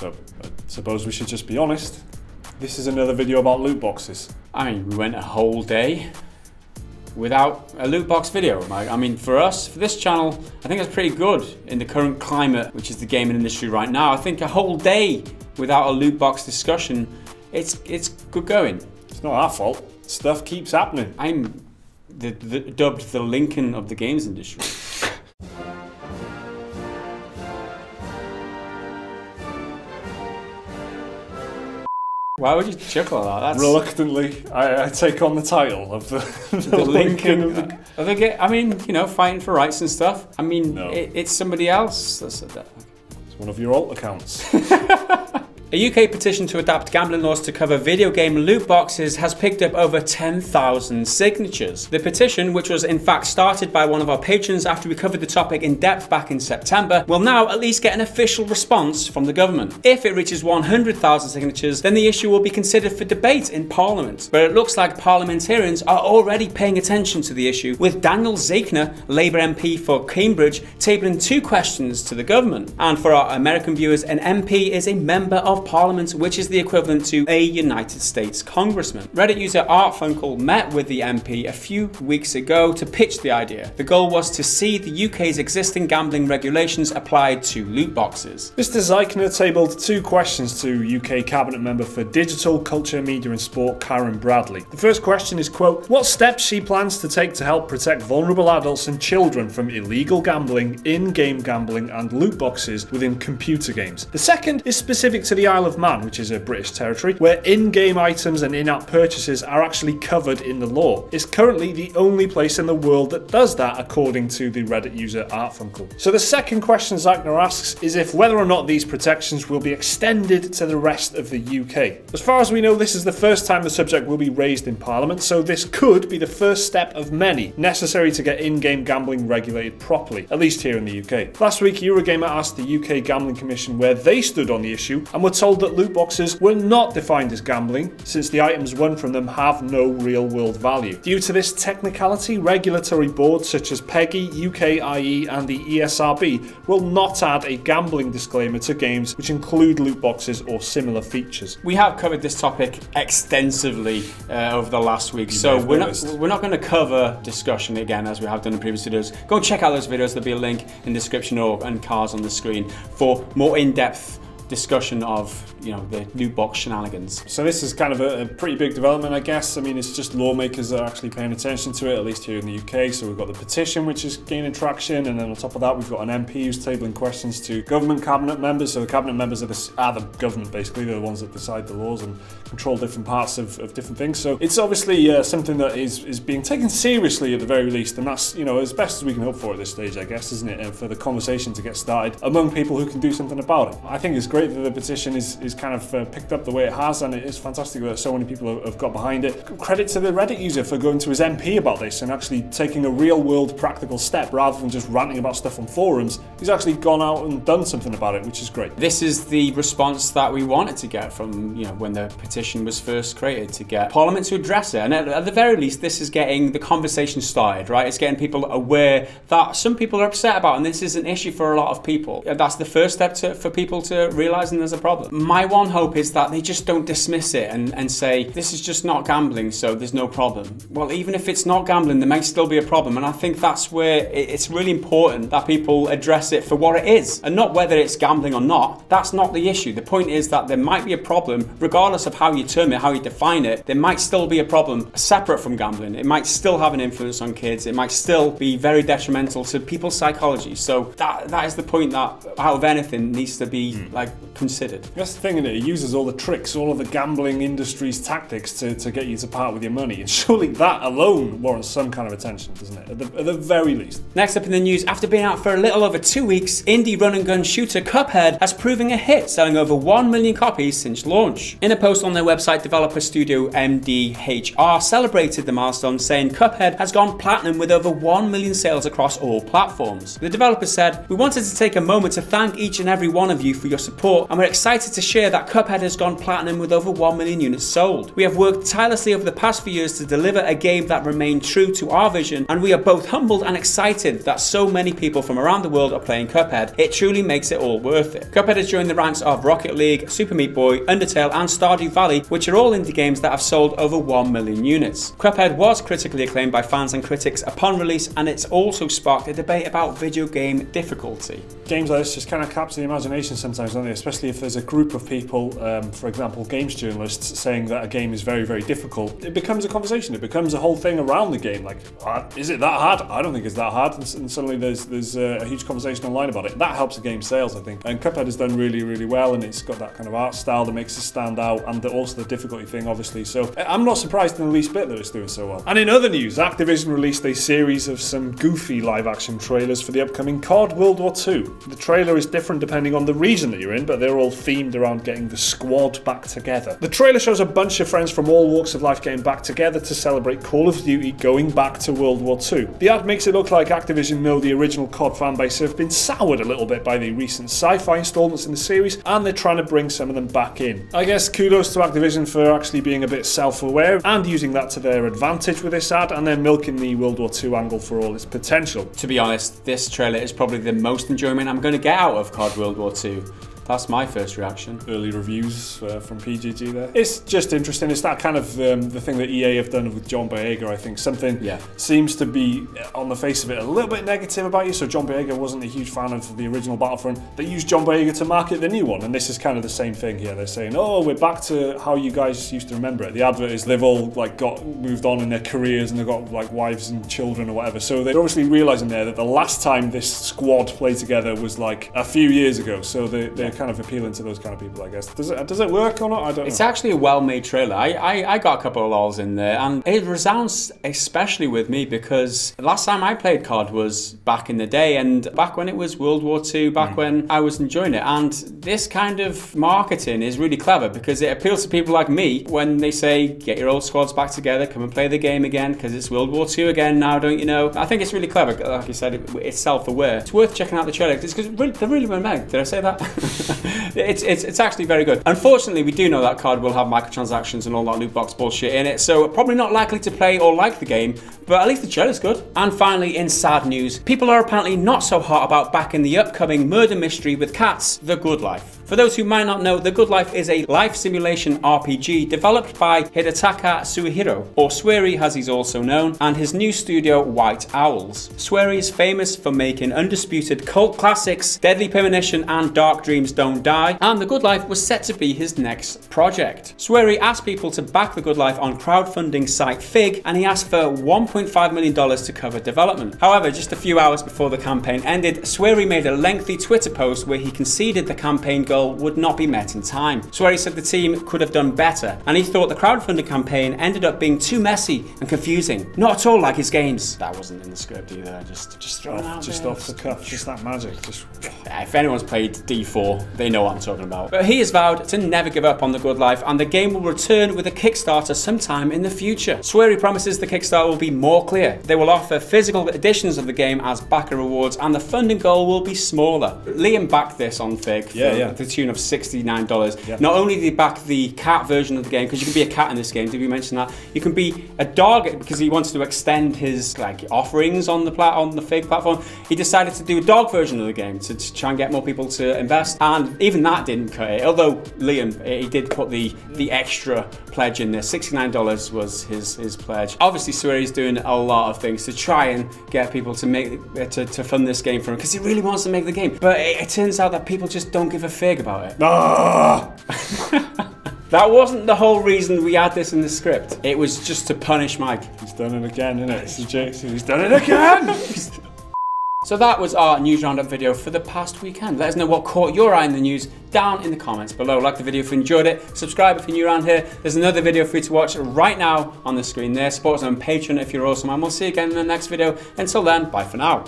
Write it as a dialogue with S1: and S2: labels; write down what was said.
S1: So I suppose we should just be honest. This is another video about loot boxes.
S2: I mean, we went a whole day without a loot box video. I mean, for us, for this channel, I think it's pretty good in the current climate, which is the gaming industry right now. I think a whole day without a loot box discussion, it's good going.
S1: It's not our fault. Stuff keeps happening.
S2: I'm dubbed the Lincoln of the games industry. Why would you chuckle at that? That's...
S1: Reluctantly, I take on the title of the Lincoln of the...
S2: I mean, you know, fighting for rights and stuff. I mean,
S1: no.
S2: It's somebody else that said that.
S1: It's one of your alt accounts.
S2: A UK petition to adapt gambling laws to cover video game loot boxes has picked up over 10,000 signatures. The petition, which was in fact started by one of our patrons after we covered the topic in depth back in September, will now at least get an official response from the government. If it reaches 100,000 signatures, then the issue will be considered for debate in Parliament. But it looks like parliamentarians are already paying attention to the issue, with Daniel Zeichner, Labour MP for Cambridge, tabling 2 questions to the government. And for our American viewers, an MP is a member of Parliament, which is the equivalent to a United States congressman. Reddit user Artfunkle met with the MP a few weeks ago to pitch the idea. The goal was to see the UK's existing gambling regulations applied to loot boxes.
S1: Mr. Zeichner tabled 2 questions to UK Cabinet member for Digital, Culture, Media and Sport Karen Bradley. The first question is, quote, what steps she plans to take to help protect vulnerable adults and children from illegal gambling, in-game gambling and loot boxes within computer games. The second is specific to the Isle of Man, which is a British territory, where in-game items and in-app purchases are actually covered in the law. It's currently the only place in the world that does that, according to the Reddit user Artfunkle. So the second question Zeichner asks is if whether or not these protections will be extended to the rest of the UK. As far as we know, this is the first time the subject will be raised in Parliament, so this could be the first step of many necessary to get in-game gambling regulated properly, at least here in the UK. Last week, Eurogamer asked the UK Gambling Commission where they stood on the issue and were told that loot boxes were not defined as gambling, since the items won from them have no real-world value. Due to this technicality, regulatory boards such as PEGI, UKIE and the ESRB will not add a gambling disclaimer to games which include loot boxes or similar features.
S2: We have covered this topic extensively over the last week, so we're not going to cover discussion again as we have done in previous videos. Go and check out those videos. There'll be a link in the description and cards on the screen for more in-depth discussion of, you know, the loot box shenanigans.
S1: So this is kind of a pretty big development, I guess. I mean, it's just lawmakers that are actually paying attention to it, at least here in the UK. So we've got the petition, which is gaining traction, and then on top of that, we've got an MP who's tabling questions to government cabinet members. So the cabinet members are the government, basically. They're the ones that decide the laws and control different parts of different things. So it's obviously something that is being taken seriously at the very least, and that's, you know, as best as we can hope for at this stage, I guess, isn't it? And for the conversation to get started among people who can do something about it. I think it's great that the petition is kind of picked up the way it has, and it is fantastic that so many people have got behind it. Credit to the Reddit user for going to his MP about this and actually taking a real-world practical step rather than just ranting about stuff on forums. He's actually gone out and done something about it, which is great.
S2: This is the response that we wanted to get from, you know, when the petition was first created, to get Parliament to address it. And at the very least, this is getting the conversation started, right? It's getting people aware that some people are upset about, and this is an issue for a lot of people. That's the first step for people to realizing there's a problem. My one hope is that they just don't dismiss it and say, this is just not gambling, so there's no problem. Well, even if it's not gambling, there might still be a problem, and I think that's where it's really important that people address it for what it is, and not whether it's gambling or not. That's not the issue. The point is that there might be a problem, regardless of how you term it, how you define it. There might still be a problem separate from gambling. It might still have an influence on kids. It might still be very detrimental to people's psychology. So that is the point that, out of anything, needs to be like considered.
S1: That's the thing, isn't it? It uses all the tricks, all of the gambling industry's tactics to get you to part with your money, and surely that alone warrants some kind of attention, doesn't it? At the very least.
S2: Next up in the news, after being out for a little over 2 weeks, indie run-and-gun shooter Cuphead has proven a hit, selling over 1 million copies since launch. In a post on their website, developer studio MDHR celebrated the milestone, saying Cuphead has gone platinum with over 1 million sales across all platforms. The developer said, "We wanted to take a moment to thank each and every one of you for your support support, and we're excited to share that Cuphead has gone platinum with over 1 million units sold. We have worked tirelessly over the past few years to deliver a game that remained true to our vision, and we are both humbled and excited that so many people from around the world are playing Cuphead. It truly makes it all worth it. Cuphead has joined the ranks of Rocket League, Super Meat Boy, Undertale and Stardew Valley, which are all indie games that have sold over 1 million units. Cuphead was critically acclaimed by fans and critics upon release, and it's also sparked a debate about video game difficulty.
S1: Games like this just kind of capture the imagination sometimes, don't they? Especially if there's a group of people, for example, games journalists, saying that a game is very, very difficult. It becomes a conversation. It becomes a whole thing around the game. Like, is it that hard? I don't think it's that hard. And suddenly there's a huge conversation online about it. That helps the game sales, I think. And Cuphead has done really, really well, and it's got that kind of art style that makes it stand out, and also the difficulty thing, obviously. So I'm not surprised in the least bit that it's doing so well. And in other news, Activision released a series of some goofy live-action trailers for the upcoming COD World War II. The trailer is different depending on the region that you're in, but they're all themed around getting the squad back together. The trailer shows a bunch of friends from all walks of life getting back together to celebrate Call of Duty going back to World War II. The ad makes it look like Activision know the original COD fanbase have been soured a little bit by the recent sci-fi installments in the series, and they're trying to bring some of them back in. I guess kudos to Activision for actually being a bit self-aware and using that to their advantage with this ad, and then milking the World War II angle for all its potential.
S2: To be honest, this trailer is probably the most enjoyment I'm going to get out of COD World War II. That's my first reaction.
S1: Early reviews from PGG there. It's just interesting. It's that kind of the thing that EA have done with John Boyega, I think. Something seems to be, on the face of it, a little bit negative about you. So John Boyega wasn't a huge fan of the original Battlefront. They used John Boyega to market the new one, and this is kind of the same thing here. They're saying, oh, we're back to how you guys used to remember it. The advert is they've all like got moved on in their careers, and they've got like wives and children or whatever. So they're obviously realizing there that the last time this squad played together was like a few years ago. So they're kind of appealing to those kind of people, I guess. Does it work or not? I don't know.
S2: It's actually a well-made trailer. I got a couple of lols in there, and it resounds especially with me because last time I played COD was back in the day, and back when it was World War II, back when I was enjoying it. And this kind of marketing is really clever because it appeals to people like me when they say, get your old squads back together, come and play the game again because it's World War II again now, don't you know? I think it's really clever. Like you said, it's self-aware. It's worth checking out the trailer because they're really well made. Did I say that? It's actually very good. Unfortunately, we do know that COD will have microtransactions and all that loot box bullshit in it, so probably not likely to play or like the game, but at least the trailer's good. And finally, in sad news, people are apparently not so hot about backing the upcoming murder mystery with cats, The Good Life. For those who might not know, The Good Life is a life simulation RPG developed by Hidetaka Suehiro, or Swery as he's also known, and his new studio White Owls. Swery is famous for making undisputed cult classics Deadly Premonition and Dark Dreams Don't Die, and The Good Life was set to be his next project. Swery asked people to back The Good Life on crowdfunding site Fig, and he asked for $1.5 million to cover development. However, just a few hours before the campaign ended, Swery made a lengthy Twitter post where he conceded the campaign goal would not be met in time. Swery said the team could have done better, and he thought the crowdfunding campaign ended up being too messy and confusing. Not at all like his games. That wasn't in the script either, just thrown out
S1: just
S2: there.
S1: Off the cuff, just that magic.
S2: If anyone's played D4, they know what I'm talking about. But he has vowed to never give up on The Good Life, and the game will return with a Kickstarter sometime in the future. Swery promises the Kickstarter will be more clear. They will offer physical editions of the game as backer rewards, and the funding goal will be smaller. Liam backed this on Fig for the tune of $69.
S1: Yeah.
S2: Not only did he back the cat version of the game, because you can be a cat in this game, did we mention that? You can be a dog because he wants to extend his offerings on the Fig platform. He decided to do a dog version of the game to try and get more people to invest, and even that didn't cut it. Although Liam, he did put the extra pledge in there. $69 was his pledge. Obviously, Swery's doing a lot of things to try and get people to fund this game for him because he really wants to make the game. But it turns out that people just don't give a fig about it. That wasn't the whole reason we had this in the script. It was just to punish Mike.
S1: He's done it again, isn't it? It's the jinx. He's done it again!
S2: So that was our news roundup video for the past weekend. Let us know what caught your eye in the news down in the comments below. Like the video if you enjoyed it. Subscribe if you're new around here. There's another video for you to watch right now on the screen there. Support us on Patreon if you're awesome. And we'll see you again in the next video. Until then, bye for now.